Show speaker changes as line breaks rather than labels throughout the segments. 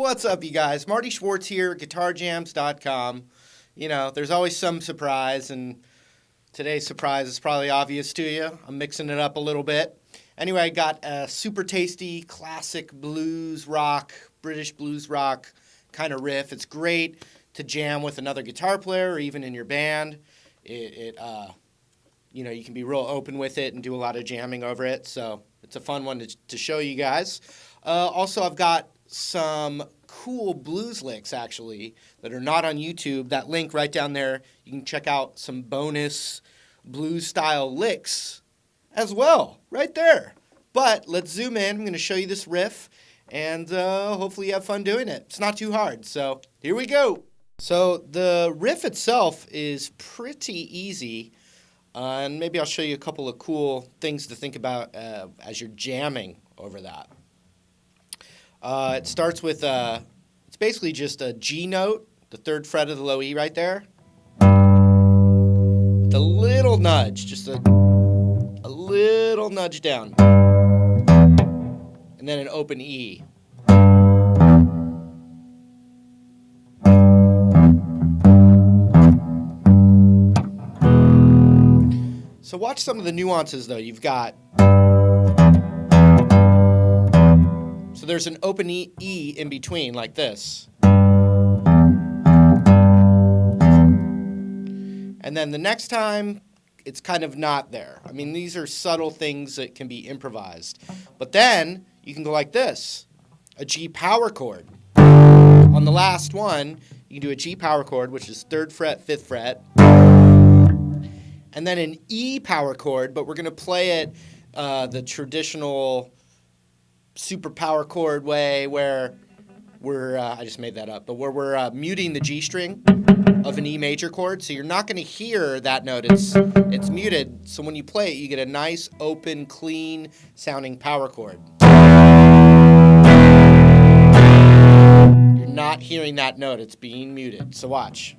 What's up, you guys? Marty Schwartz here, GuitarJamz.com. You know, there's always some surprise, and today's surprise is probably obvious to you. I'm mixing it up a little bit. Anyway, I got a super tasty, classic blues rock, British blues rock kind of riff. It's great to jam with another guitar player or even in your band. You know, you can be real open with it and do a lot of jamming over it, so it's a fun one to show you guys. Also, I've got some cool blues licks, actually, that are not on YouTube. That link right down there, you can check out some bonus blues-style licks as well, right there. But let's zoom in. I'm going to show you this riff, and hopefully you have fun doing it. It's not too hard, so here we go. So the riff itself is pretty easy, and maybe I'll show you a couple of cool things to think about as you're jamming over that. It starts with, it's basically just a G note, the 3rd fret of the low E right there, with a little nudge, just a little nudge down, and then an open E. So watch some of the nuances, though. You've got, so there's an open E in between, like this. And then the next time, it's kind of not there. I mean, these are subtle things that can be improvised. But then, you can go like this, a G power chord. On the last one, you can do a G power chord, which is 3rd fret, 5th fret. And then an E power chord, but we're going to play it the traditional super power chord way, where we're, I just made that up, but where we're muting the G string of an E major chord. So you're not going to hear that note. It's muted. So when you play it, you get a nice, open, clean sounding power chord. You're not hearing that note. It's being muted. So watch.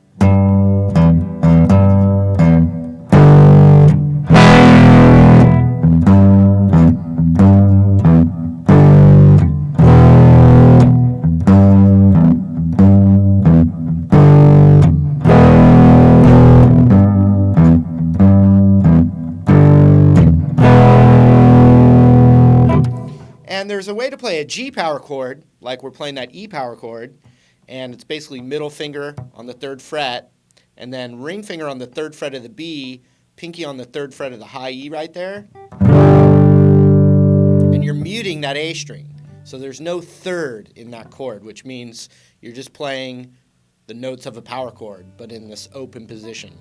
And there's a way to play a G power chord, like we're playing that E power chord, and it's basically middle finger on the 3rd fret, and then ring finger on the 3rd fret of the B, pinky on the 3rd fret of the high E right there, and you're muting that A string. So there's no 3rd in that chord, which means you're just playing the notes of a power chord, but in this open position.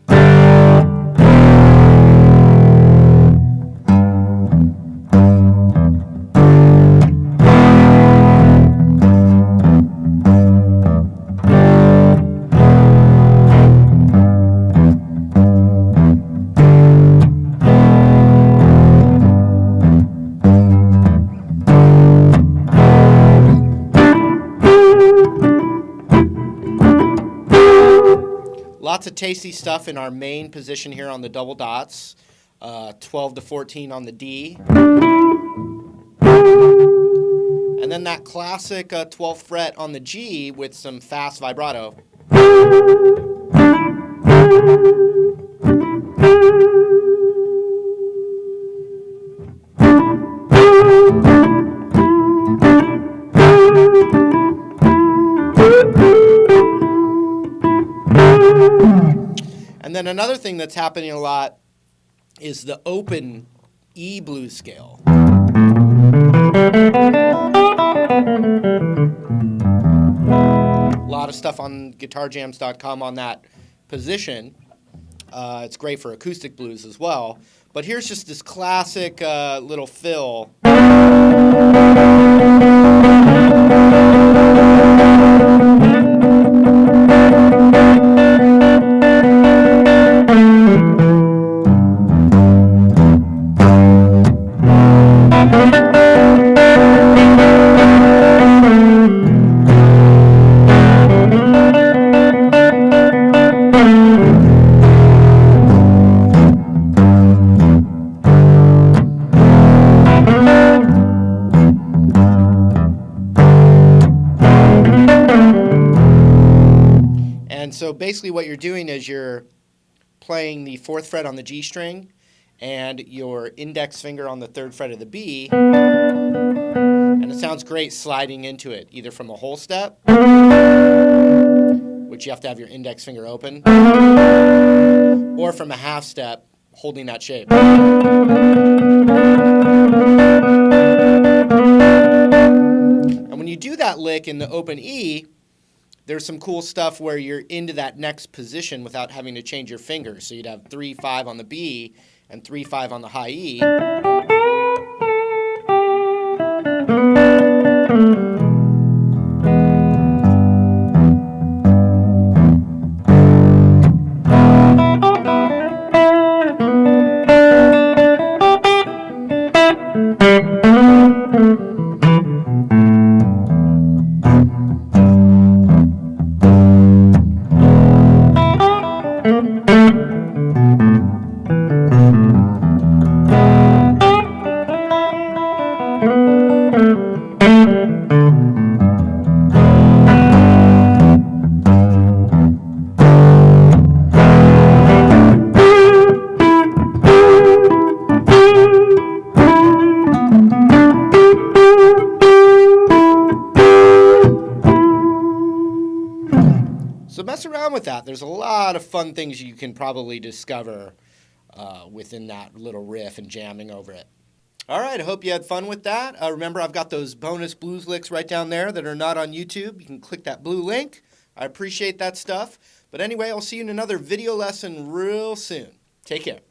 Lots of tasty stuff in our main position here on the double dots, 12 to 14 on the D. And then that classic 12th fret on the G with some fast vibrato. And then another thing that's happening a lot is the open E blues scale. A lot of stuff on GuitarJamz.com on that position. It's great for acoustic blues as well. But here's just this classic little fill. So basically what you're doing is you're playing the 4th fret on the G string and your index finger on the 3rd fret of the B, and it sounds great sliding into it, either from a whole step, which you have to have your index finger open, or from a half step, holding that shape. And when you do that lick in the open E, there's some cool stuff where you're into that next position without having to change your fingers. So you'd have 3-5 on the B and 3-5 on the high E. So mess around with that. There's a lot of fun things you can probably discover within that little riff and jamming over it. All right, I hope you had fun with that. Remember, I've got those bonus blues licks right down there that are not on YouTube. You can click that blue link. I appreciate that stuff. But anyway, I'll see you in another video lesson real soon. Take care.